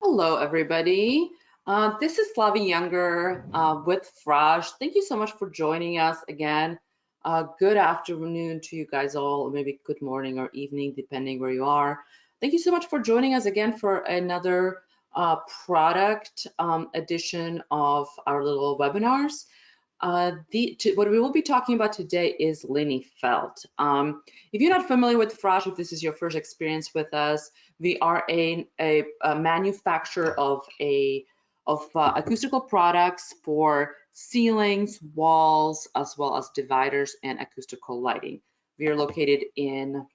Hello, everybody. This is Slavi Younger with Frosh. Thank you so much for joining us again. Good afternoon to you guys all, or maybe good morning or evening, depending where you are. Thank you so much for joining us again for another product edition of our little webinars. What we will be talking about today is Lenny Felt. If you're not familiar with Frosh, if this is your first experience with us, we are a manufacturer of acoustical products for ceilings, walls, as well as dividers and acoustical lighting. We are located in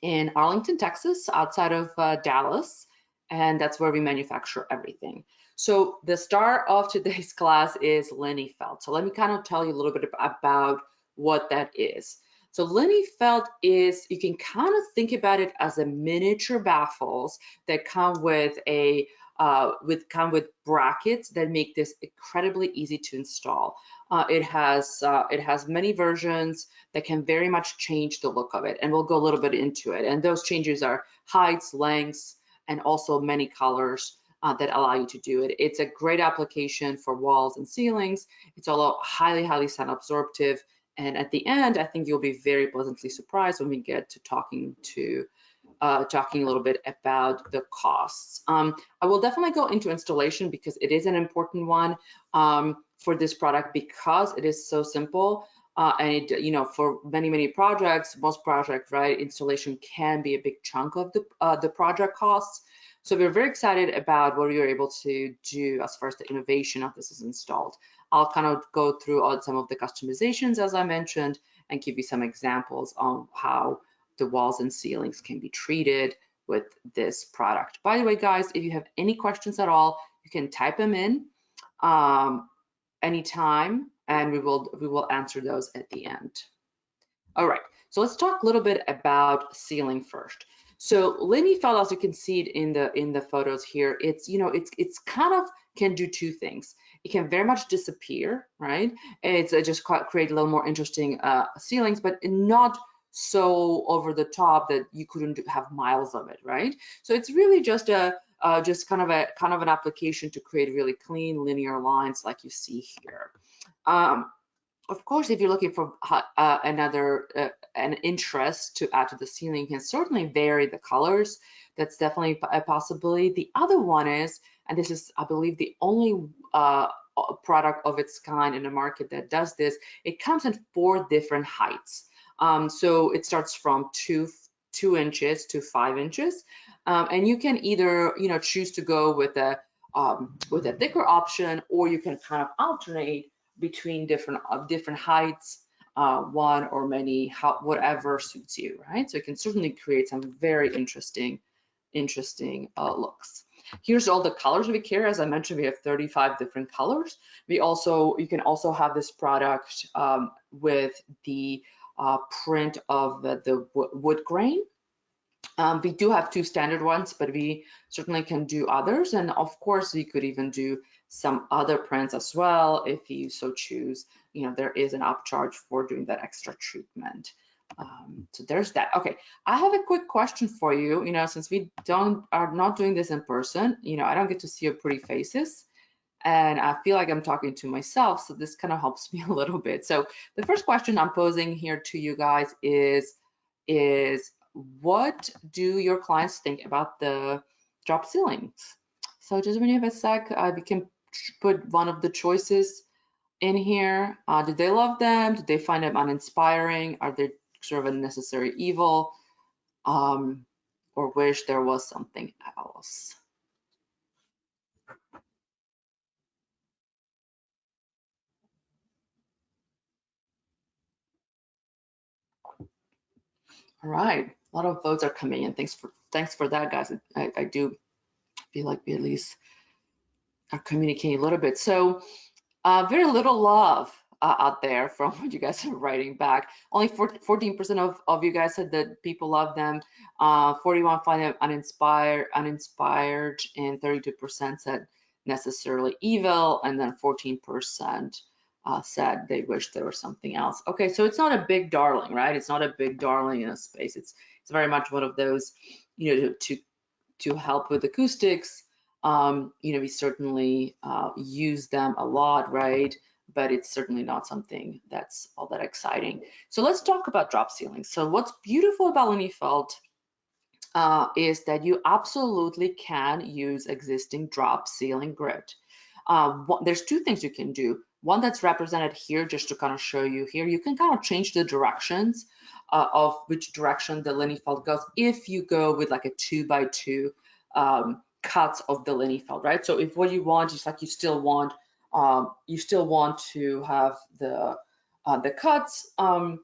Arlington, Texas, outside of Dallas, and that's where we manufacture everything. So the star of today's class is Lenny Felt. So let me kind of tell you a little bit about what that is. So Lenny Felt is, you can kind of think about it as a miniature baffles that come with brackets that make this incredibly easy to install. It has many versions that can very much change the look of it, and we'll go a little bit into it. And those changes are heights, lengths, and also many colors that allow you to do it. It's a great application for walls and ceilings. It's all highly sound absorptive. And at the end, I think you'll be very pleasantly surprised when we get to talking a little bit about the costs. I will definitely go into installation because it is an important one for this product because it is so simple. And it, for many projects, most projects, right, installation can be a big chunk of the project costs. So we're very excited about what we were able to do as far as the innovation of this is installed. I'll kind of go through some of the customizations, as I mentioned, and give you some examples on how the walls and ceilings can be treated with this product. By the way, guys, if you have any questions at all, you can type them in anytime, and we will answer those at the end. All right, so let's talk a little bit about ceiling first. So Lenny Felt, as you can see it in the photos here, it's kind of can do two things. It can very much disappear, right? It's just create a little more interesting ceilings, but not so over the top that you couldn't have miles of it, right? So it's really just kind of an application to create really clean linear lines like you see here. Of course, if you're looking for an interest to add to the ceiling, you can certainly vary the colors. That's definitely a possibility. The other one is, and this is, I believe, the only product of its kind in the market that does this, it comes in 4 different heights. So it starts from 2 inches to 5 inches. And you can either, choose to go with a thicker option, or you can kind of alternate between different heights, one or many, whatever suits you, right? So it can certainly create some very interesting looks. Here's all the colors we carry. As I mentioned, we have 35 different colors. You can also have this product with the print of the wood grain. We do have 2 standard ones, but we certainly can do others. And of course, you could even do some other prints as well if you so choose. There is an upcharge for doing that extra treatment. So there's that. Okay, I have a quick question for you. Since we are not doing this in person, I don't get to see your pretty faces, and I feel like I'm talking to myself. So this kind of helps me a little bit. So the first question I'm posing here to you guys is what do your clients think about the drop ceilings? So just when you have a sec, we can put one of the choices in here. Do they love them? Do they find them uninspiring? Are they sort of a necessary evil? Or wish there was something else? All right, a lot of votes are coming in. Thanks for that, guys. I do feel like we at least are communicating a little bit. So very little love out there from what you guys are writing back. Only 14% of you guys said that people love them. 41 find them uninspired, and 32% said necessarily evil, and then 14% said they wish there was something else. Okay, so it's not a big darling, right? It's not a big darling in a space. It's very much one of those, to help with acoustics, We certainly use them a lot, right? But it's certainly not something that's all that exciting. So let's talk about drop ceilings. So what's beautiful about Lenny Felt is that you absolutely can use existing drop ceiling grid. There's two things you can do. One that's represented here, just to kind of show you here, you can kind of change the directions of which direction the Lenny Felt goes if you go with like a 2x2 cuts of the Lenny Felt, right? So if what you want is like you still want to have the cuts or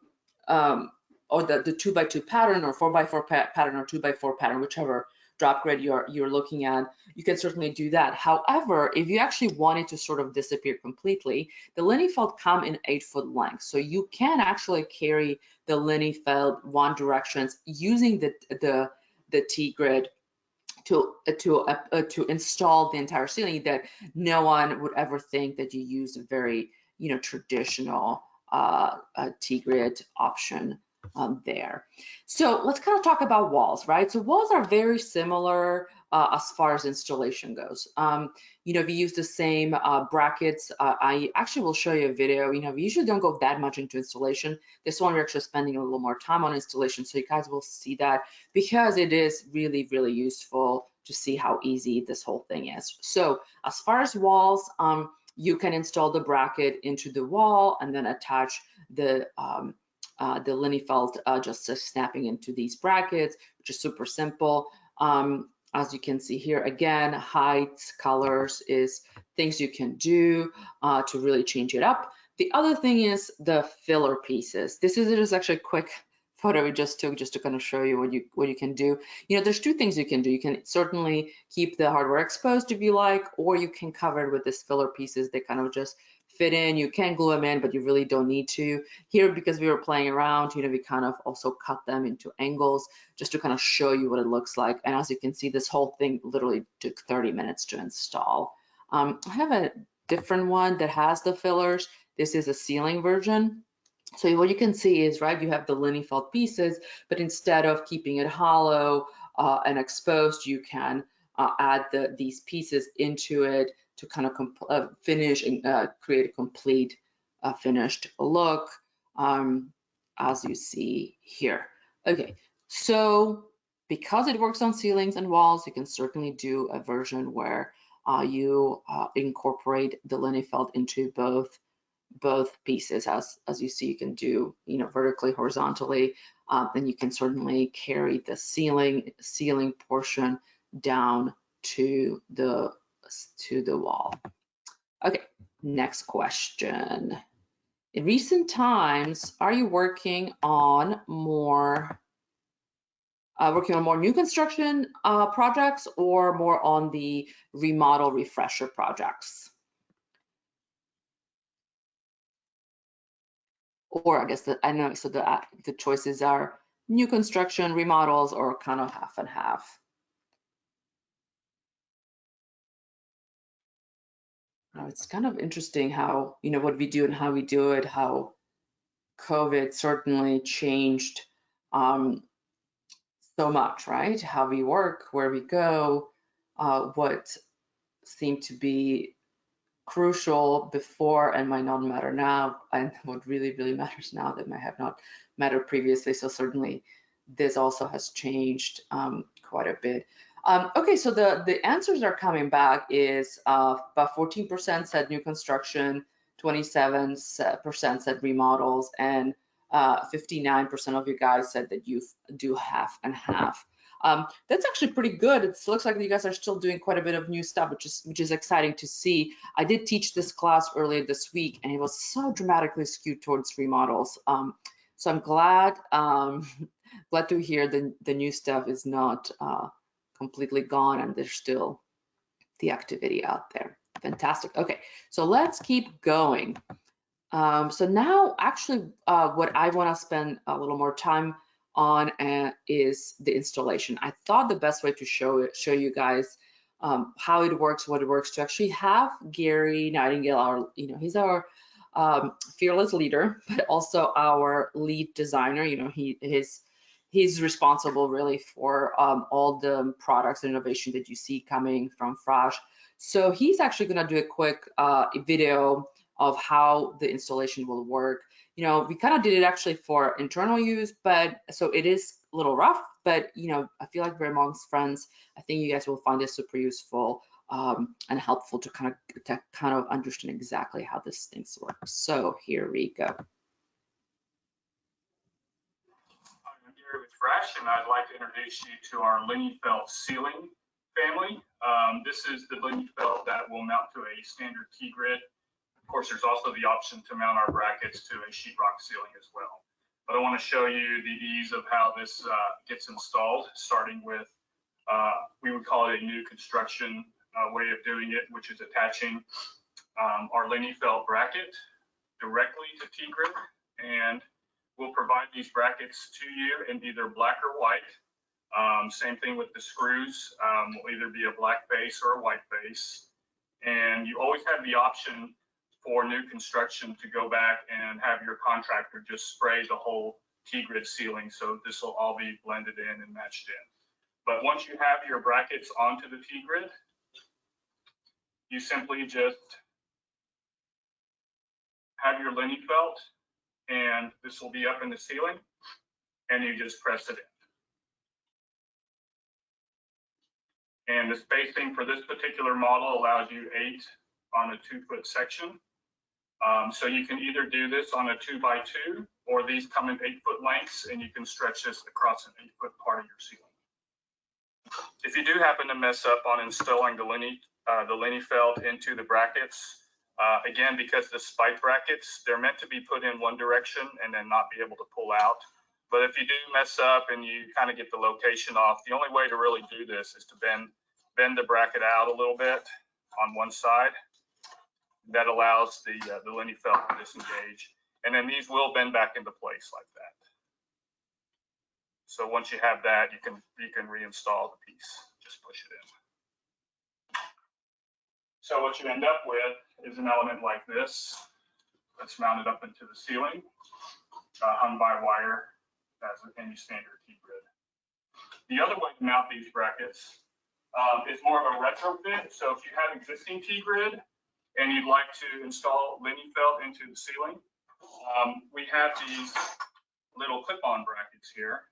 the 2x2 pattern or 4x4 pattern or 2x4 pattern, whichever drop grid you're looking at, you can certainly do that. However, if you actually want it to sort of disappear completely, the Lenny Felt come in 8-foot length. So you can actually carry the Lenny Felt one directions using the T grid to install the entire ceiling, that no one would ever think that you used a very traditional T-grid option there. So let's kind of talk about walls, right? So walls are very similar as far as installation goes. If you use the same brackets, I actually will show you a video. We usually don't go that much into installation. This one we're actually spending a little more time on installation, so you guys will see that, because it is really, really useful to see how easy this whole thing is. So as far as walls, you can install the bracket into the wall and then attach the Lenny Felt just snapping into these brackets, which is super simple. As you can see here, again, heights, colors is things you can do to really change it up. The other thing is the filler pieces. This is just actually a quick photo we just took just to kind of show you what you can do. There's two things you can do. You can certainly keep the hardware exposed if you like, or you can cover it with these filler pieces. They kind of just fit in. You can glue them in, but you really don't need to. Here, because we were playing around, we kind of also cut them into angles just to kind of show you what it looks like. And as you can see, this whole thing literally took 30 minutes to install. I have a different one that has the fillers. This is a ceiling version. So what you can see is, right, you have the Lenny Felt pieces, but instead of keeping it hollow and exposed, you can add these pieces into it to kind of finish and create a complete finished look, as you see here. Okay, so because it works on ceilings and walls, you can certainly do a version where you incorporate the Lenny Felt into both pieces. As you see, you can do vertically, horizontally, and you can certainly carry the ceiling portion down to the wall. Okay, next question. In recent times, are you working on more new construction projects, or more on the remodel refresher projects? Or I guess I know, so the choices are new construction, remodels, or kind of half and half. It's kind of interesting how, what we do and how we do it, how COVID certainly changed so much, right? How we work, where we go, what seemed to be crucial before and might not matter now, and what really, really matters now that might have not mattered previously. So certainly this also has changed quite a bit. Okay, so the answers are coming back is about 14% said new construction, 27% said remodels, and 59% of you guys said that you do half and half. That's actually pretty good. It looks like you guys are still doing quite a bit of new stuff, which is exciting to see. I did teach this class earlier this week, and it was so dramatically skewed towards remodels. So I'm glad glad to hear the new stuff is not completely gone, and there's still the activity out there. Fantastic. Okay, so let's keep going. So now, actually, what I want to spend a little more time on is the installation. I thought the best way to show you guys how it works, what it works, to actually have Gary Nightingale, he's our fearless leader, but also our lead designer. His he's responsible really for all the products and innovation that you see coming from Frosh. So he's actually going to do a quick video of how the installation will work. You know, we kind of did it actually for internal use, but so it is a little rough, but you know, I feel like we're amongst friends. I think you guys will find this super useful and helpful to kind of understand exactly how this thing works. So here we go. I'm here with Frosh, and I'd like to introduce you to our Lenny Felt ceiling family. This is the Lenny Felt that will mount to a standard T-grid. Of course, there's also the option to mount our brackets to a sheetrock ceiling as well. But I want to show you the ease of how this gets installed, starting with, we would call it a new construction way of doing it, which is attaching our Lenny Felt bracket directly to T-grid, and we'll provide these brackets to you in either black or white. Same thing with the screws, will either be a black base or a white base. And you always have the option for new construction to go back and have your contractor just spray the whole T-grid ceiling. So this will all be blended in and matched in. But once you have your brackets onto the T-grid, you simply just have your Lenny Felt, and this will be up in the ceiling, and you just press it in. And the spacing for this particular model allows you 8 on a 2-foot section. So you can either do this on a 2x2, or these come in 8-foot lengths, and you can stretch this across an 8-foot part of your ceiling. If you do happen to mess up on installing the Lenny Felt into the brackets, again, because the spike brackets, they're meant to be put in one direction and then not be able to pull out. But if you do mess up and you kind of get the location off, the only way to really do this is to bend the bracket out a little bit on one side. That allows the Lenny Felt to disengage, and then these will bend back into place like that. So once you have that, you can reinstall the piece. Just push it in. So what you end up with is an element like this that's mounted up into the ceiling, hung by wire as any standard T-grid. The other way to mount these brackets is more of a retrofit. So if you have existing T-grid and you'd like to install Lenny Felt into the ceiling, we have these little clip-on brackets here.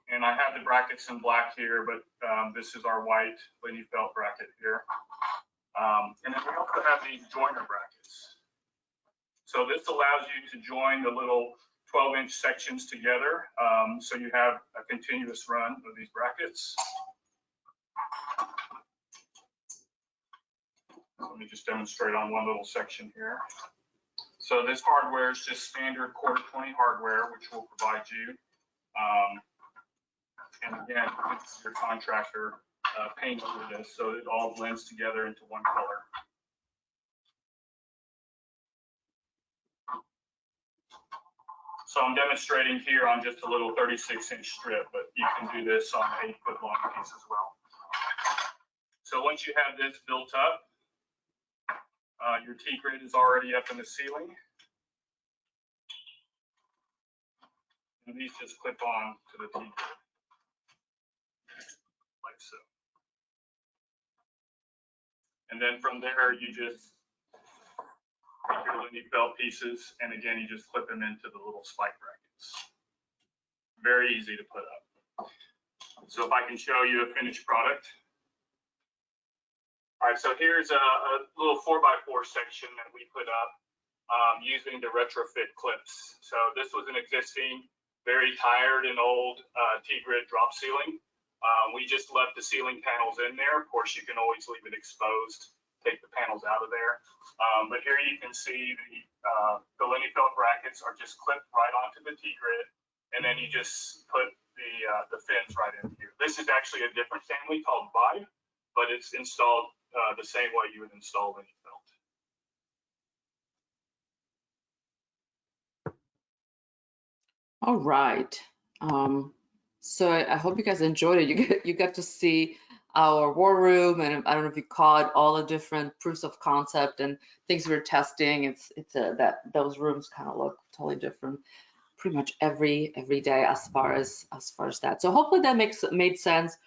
And I have the brackets in black here, but this is our white Lenny Felt bracket here. And then we also have these joiner brackets. So this allows you to join the little 12-inch sections together, so you have a continuous run of these brackets. Let me just demonstrate on one little section here. So this hardware is just standard quarter 20 hardware, which we'll provide you. And again, it's your contractor paint over this, so it all blends together into one color. So I'm demonstrating here on just a little 36-inch strip, but you can do this on an 8-foot long piece as well. So once you have this built up, your T-grid is already up in the ceiling. And these just clip on to the T-grid, like so. And then from there, you just take your Lenny Felt pieces, and again, you just clip them into the little spike brackets. Very easy to put up. So if I can show you a finished product. All right, so here's a little 4x4 section that we put up using the retrofit clips. So this was an existing, very tired and old T-grid drop ceiling. We just left the ceiling panels in there. Of course, you can always leave it exposed, take the panels out of there. But here you can see the Lenny Felt brackets are just clipped right onto the T-grid, and then you just put the fins right in here. This is actually a different family called Vibe, but it's installed the same way you would install Lenny Felt. All right. So I hope you guys enjoyed it. You got to see our war room, and I don't know if you caught all the different proofs of concept and things we were testing. It's that those rooms kind of look totally different. pretty much every day as far as that. So hopefully that made sense.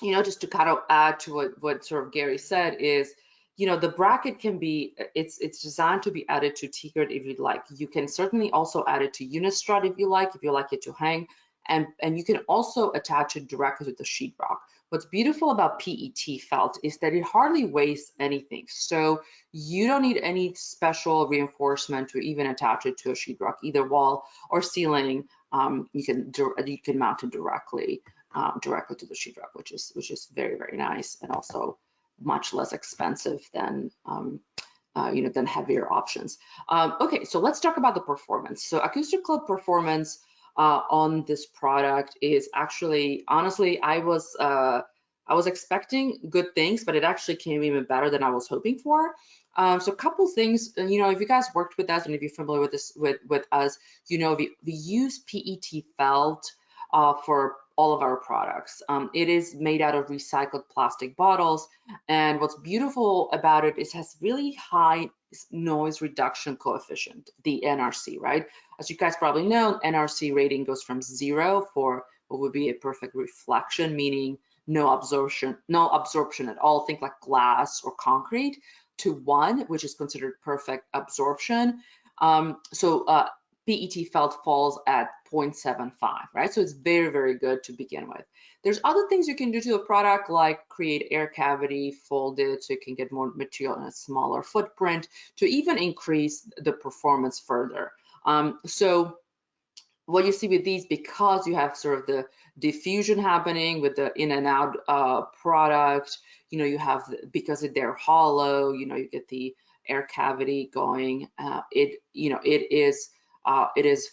You know, just to kind of add to what sort of Gary said is, you know, the bracket can be, it's designed to be added to T-grid if you'd like. You can certainly also add it to Unistrut if you like it to hang, and you can also attach it directly to the sheetrock. What's beautiful about PET felt is that it hardly weighs anything. So you don't need any special reinforcement to even attach it to a sheetrock, either wall or ceiling. You can mount it directly to the sheetrock, which is very, very nice, and also much less expensive than you know, than heavier options. Okay, so let's talk about the performance. So Acoustical performance on this product is actually, honestly, I was expecting good things, but it actually came even better than I was hoping for. So a couple things, you know, if you guys worked with us and if you're familiar with this with us, you know, we use PET felt for all of our products. It is made out of recycled plastic bottles, and what's beautiful about it is it has really high noise reduction coefficient, the NRC, right? As you guys probably know, NRC rating goes from 0 for what would be a perfect reflection, meaning no absorption at all, think like glass or concrete, to 1, which is considered perfect absorption. PET felt falls at 0.75, right? So it's very, very good to begin with. There's other things you can do to a product, like create air cavity, fold it so you can get more material in a smaller footprint, to even increase the performance further. So what you see with these, because you have sort of the diffusion happening with the in and out product, you know, you have, because they're hollow, you know, you get the air cavity going. It is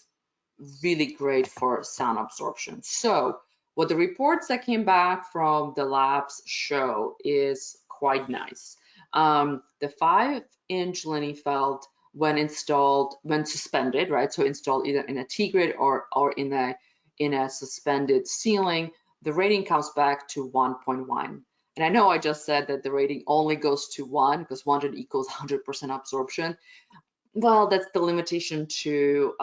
really great for sound absorption. So what the reports that came back from the labs show is quite nice. The 5-inch Lenny Felt, when suspended, right? So installed either in a T-grid or in a suspended ceiling, the rating comes back to 1.1. And I know I just said that the rating only goes to 1 because 100 equals 100% absorption. Well, that's the limitation to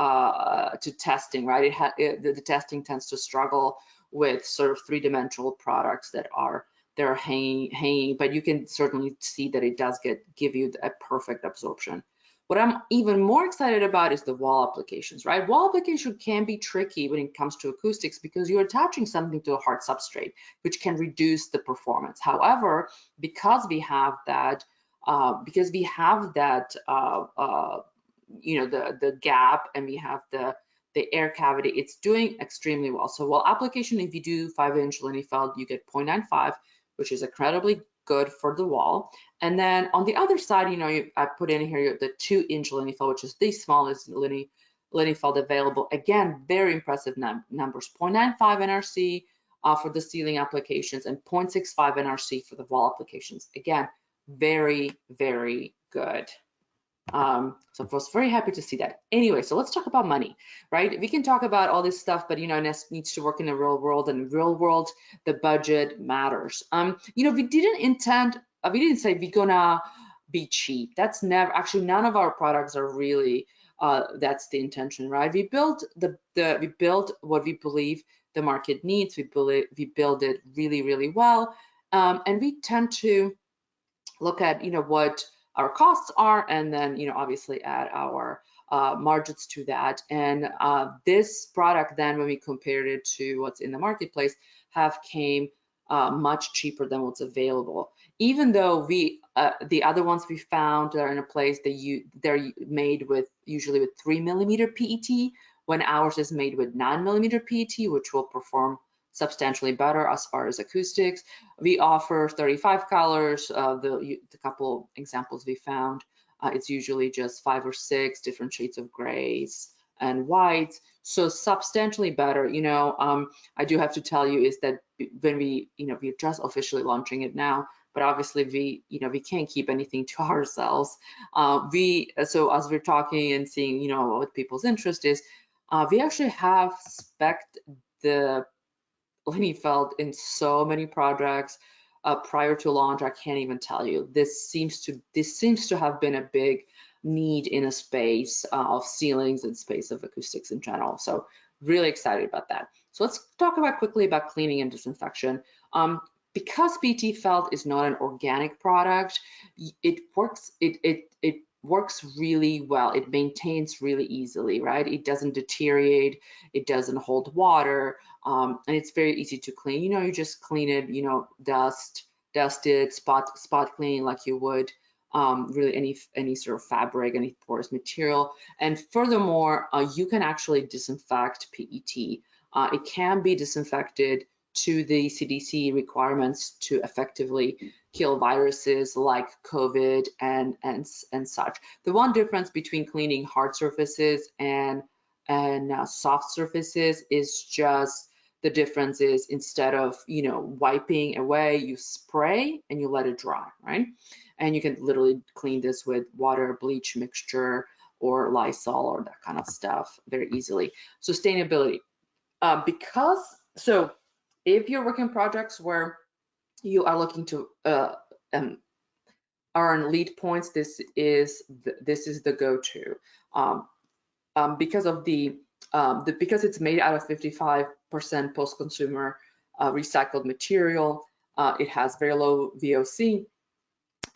testing, right? The testing tends to struggle with sort of 3-dimensional products that are hanging, but you can certainly see that it does give you a perfect absorption. What I'm even more excited about is the wall applications, right? Wall application can be tricky when it comes to acoustics because you're attaching something to a hard substrate, which can reduce the performance. However, because we have that, you know, the gap, and we have the air cavity, it's doing extremely well. So wall application, if you do 5-inch Lenny Felt, you get 0.95, which is incredibly good for the wall. And then on the other side, you know, I put in here the 2-inch Lenny Felt, which is the smallest Lenny Felt available. Again, very impressive numbers: 0.95 NRC for the ceiling applications and 0.65 NRC for the wall applications. Again, very, very good. So I was very happy to see that. Anyway, so let's talk about money, right? We can talk about all this stuff, but you know, it needs to work in the real world, and real world, the budget matters. You know, we didn't say we're gonna be cheap. That's never, actually, none of our products are really, that's the intention, right? We built we built what we believe the market needs. We build it really, really well. And we tend to look at, you know, what our costs are, and then, you know, obviously add our margins to that. And this product, then, when we compared it to what's in the marketplace, came much cheaper than what's available. Even though the other ones we found are in a place they're made with usually with 3mm PET, when ours is made with 9mm PET, which will perform substantially better as far as acoustics. We offer 35 colors. The couple examples we found, it's usually just 5 or 6 different shades of grays and whites, so substantially better. You know, I do have to tell you is that when we're just officially launching it now, but obviously we can't keep anything to ourselves. So as we're talking and seeing, you know, what people's interest is, we actually have spec'd the Lenny Felt in so many projects prior to launch. I can't even tell you. This seems to have been a big need in a space of ceilings and space of acoustics in general. So really excited about that. So let's talk about quickly about cleaning and disinfection. Because BT Felt is not an organic product, it works really well. It maintains really easily, right? It doesn't deteriorate, it doesn't hold water, and it's very easy to clean. You just clean it, dust it, spot cleaning like you would really any sort of fabric, any porous material. And furthermore, you can actually disinfect PET. It can be disinfected to the CDC requirements to effectively kill viruses like COVID and such. The one difference between cleaning hard surfaces and soft surfaces is just the difference is instead of wiping away, you spray and you let it dry, right? And you can literally clean this with water, bleach mixture, or Lysol or that kind of stuff very easily. Sustainability, so if you're working projects where you are looking to earn lead points, this is the go-to. Because of because it's made out of 55% post-consumer recycled material, it has very low VOC,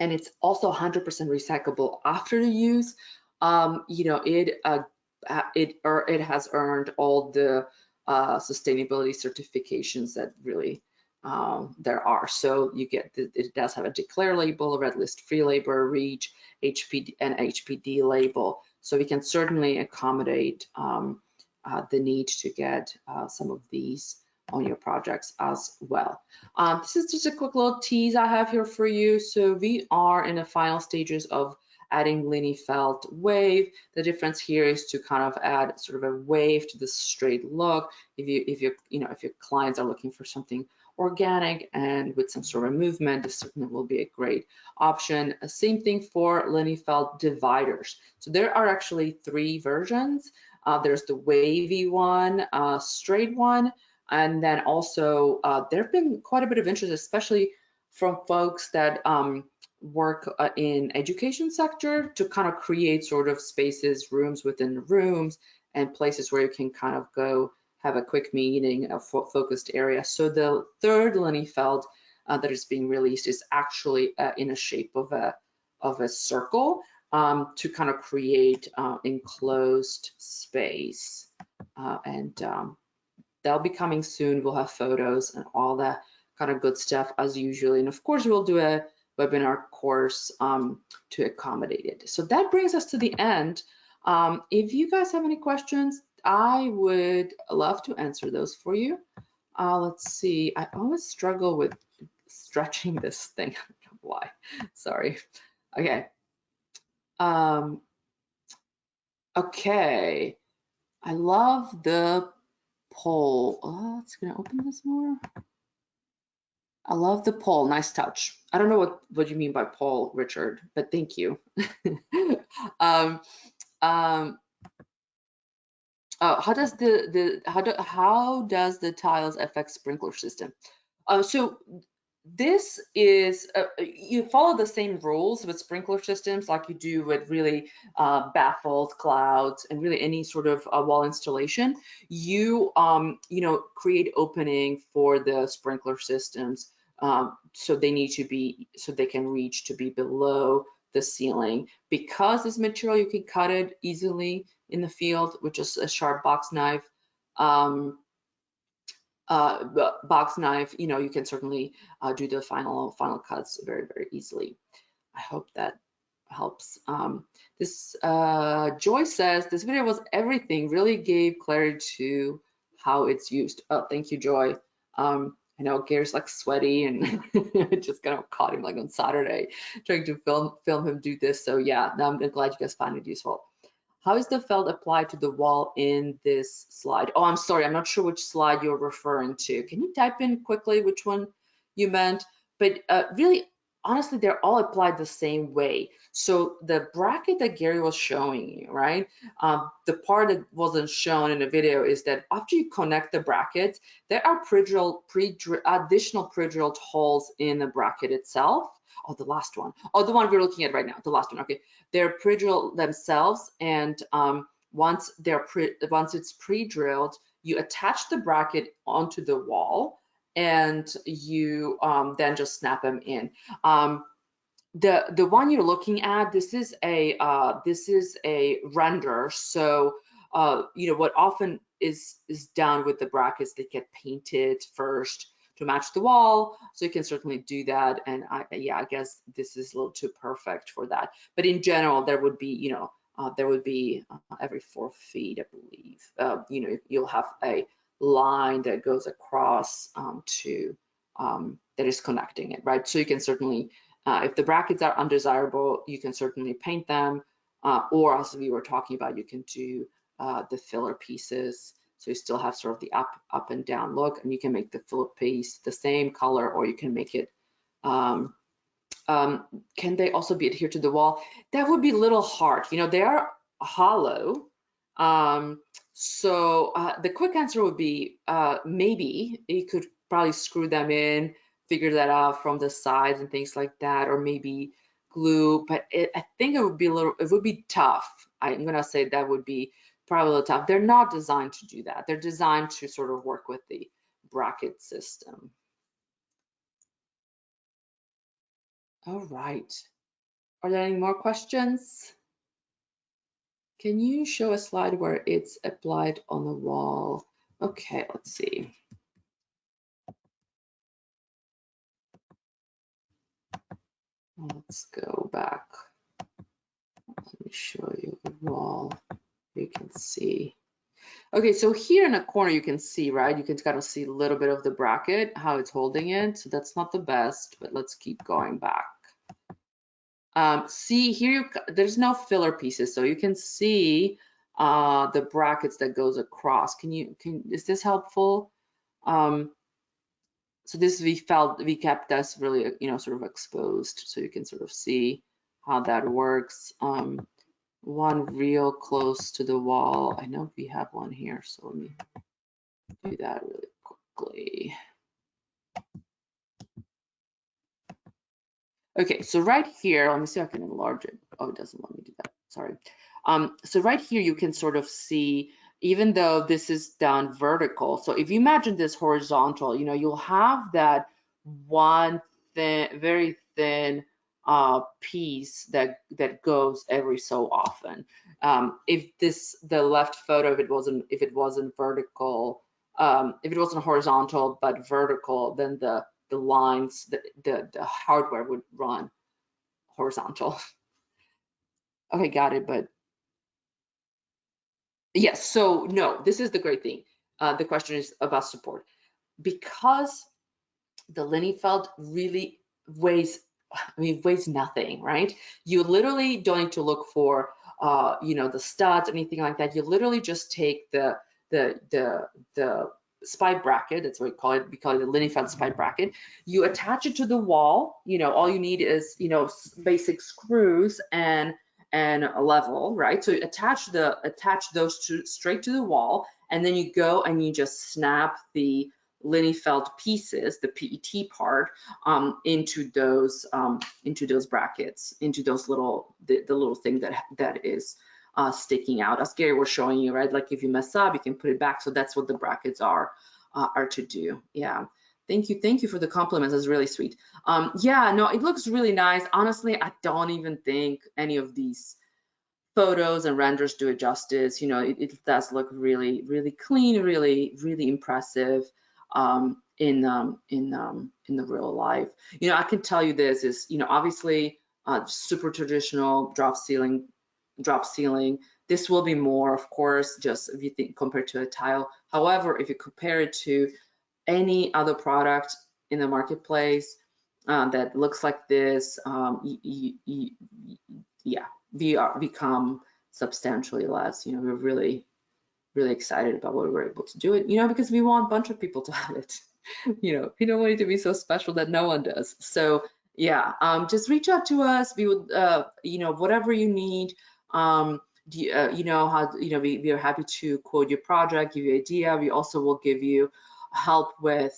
and it's also 100% recyclable after the use. It has earned all the sustainability certifications that really there are. So it does have a declare label, a red list free label, REACH, HPD, and HPD label. So we can certainly accommodate the need to get some of these on your projects as well. This is just a quick little tease I have here for you. So we are in the final stages of adding Lenny Felt wave. The difference here is to kind of add sort of a wave to the straight look. If your clients are looking for something organic and with some sort of movement, this certainly will be a great option. Same thing for Lenny Felt dividers. So there are actually 3 versions. There's the wavy one, straight one, and then also there have been quite a bit of interest, especially from folks that work in education sector, to kind of create sort of spaces, rooms within rooms, and places where you can kind of go have a quick meeting, a focused area. So the 3rd Lenny Felt that is being released is actually in a shape of a circle to kind of create enclosed space, and they'll be coming soon. We'll have photos and all that kind of good stuff as usual. And of course, we'll do a webinar course to accommodate it. So that brings us to the end. If you guys have any questions, I would love to answer those for you. Let's see. I always struggle with stretching this thing. I don't know why. Sorry. Okay. Okay. I love the poll. Oh, it's gonna open this more. I love the poll. Nice touch. I don't know what you mean by poll, Richard, but thank you. Oh, how does the tiles affect sprinkler system? So this is you follow the same rules with sprinkler systems like you do with really baffles, clouds, and really any sort of wall installation. You create opening for the sprinkler systems so they can reach to be below the ceiling. Because this material, you can cut it easily in the field with just a sharp box knife. You can certainly do the final cuts very, very easily. I hope that helps. Joy says this video was everything, really gave clarity to how it's used. Oh, thank you, Joy. I know Gary's like sweaty and just kind of caught him like on Saturday trying to film him do this. So yeah, I'm glad you guys find it useful. How is the felt applied to the wall in this slide? Oh, I'm sorry, I'm not sure which slide you're referring to. Can you type in quickly which one you meant? But really, honestly, they're all applied the same way. So the bracket that Gary was showing you, right? The part that wasn't shown in the video is that after you connect the brackets, there are additional pre-drilled holes in the bracket itself. Oh, the last one. Oh, the one we're looking at right now, the last one. Okay, they're pre-drilled themselves, and once it's pre-drilled, you attach the bracket onto the wall, and you then just snap them in. The one you're looking at, this is a render. So you know what often is done with the brackets, they get painted first to match the wall. So you can certainly do that. And I guess this is a little too perfect for that. But in general, there would be, you know, every 4 feet, I believe. You know, you'll have a line that goes across that is connecting it, right? So you can certainly, if the brackets are undesirable, you can certainly paint them, or as we were talking about, you can do the filler pieces. So you still have sort of the up and down look, and you can make the filler piece the same color, or you can make it, can they also be adhered to the wall? That would be a little hard. You know, they are hollow. So the quick answer would be maybe you could probably screw them in, figure that out from the sides and things like that, or maybe glue. But I think it would be tough. I'm gonna say that would be probably a little tough. They're not designed to do that. They're designed to sort of work with the bracket system. All right. Are there any more questions? Can you show a slide where it's applied on the wall? Okay, let's see. Let's go back. Let me show you the wall. You can see. Okay, so here in the corner, you can see, right? You can kind of see a little bit of the bracket, how it's holding it. So that's not the best, but let's keep going back. See here, there's no filler pieces, so you can see the brackets that goes across. Is this helpful? So this we kept this really, you know, sort of exposed, so you can sort of see how that works. One real close to the wall. I know we have one here, so let me do that really quickly. Okay, so right here, let me see if I can enlarge it. Oh, it doesn't let me do that, sorry. So right here, you can sort of see, even though this is done vertical, so if you imagine this horizontal, you know, you'll have that one thin, very thin piece that goes every so often. If the left photo, if it wasn't vertical, if it wasn't horizontal but vertical, then the lines, the hardware would run horizontal. Okay, got it. But yes, so no, this is the great thing. The question is about support. Because the Lenny Felt really weighs, weighs nothing, right? You literally don't need to look for, you know, the studs, anything like that. You literally just take the spike bracket, that's what we call it the Lenny Felt spike bracket. You attach it to the wall. You know, all you need is, you know, basic screws and a level, right? So you attach those two straight to the wall, and then you go and you just snap the Lenny Felt pieces, the PET part, into those brackets, into those little the little thing that is sticking out, as Gary was showing you, right? Like if you mess up, you can put it back. So that's what the brackets are to do. Yeah. Thank you for the compliments. That's really sweet. Yeah, no, it looks really nice. Honestly, I don't even think any of these photos and renders do it justice. You know, it does look really, really clean, really, really impressive in the real life. You know, I can tell you this is, you know, obviously super traditional drop ceiling. This will be more, of course, just if you think compared to a tile. However, if you compare it to any other product in the marketplace that looks like this, yeah, become substantially less. You know, we're really, really excited about what we're able to do it, you know, because we want a bunch of people to have it. You know, we don't want it to be so special that no one does. So Yeah, just reach out to us. We would, you know, whatever you need. You know how, you know, we are happy to quote your project, give you an idea. We also will give you help with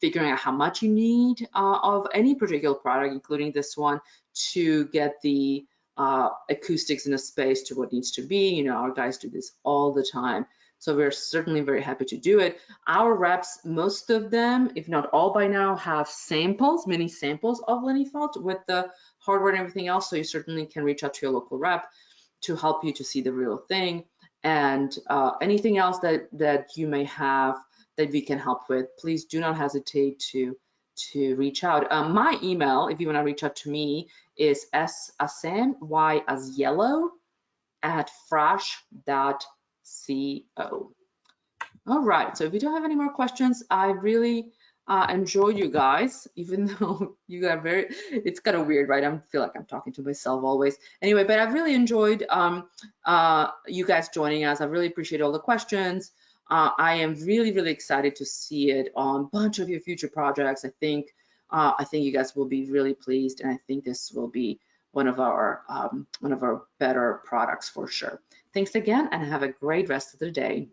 figuring out how much you need of any particular product, including this one, to get the acoustics in a space to what needs to be. You know, our guys do this all the time. So we're certainly very happy to do it. Our reps, most of them, if not all by now, have samples, mini samples of Lenny Felt with the hardware and everything else. So you certainly can reach out to your local rep to help you to see the real thing. And anything else that you may have that we can help with, please do not hesitate to reach out. My email, if you want to reach out to me, is Sam, Y as yellow, at frosh.co. All right, so if you don't have any more questions, I really enjoyed you guys, even though you got very, it's kind of weird, right? I feel like I'm talking to myself always. Anyway, but I've really enjoyed you guys joining us. I really appreciate all the questions. I am really, really excited to see it on a bunch of your future projects. I think you guys will be really pleased, and I think this will be one of our better products for sure. Thanks again, and have a great rest of the day.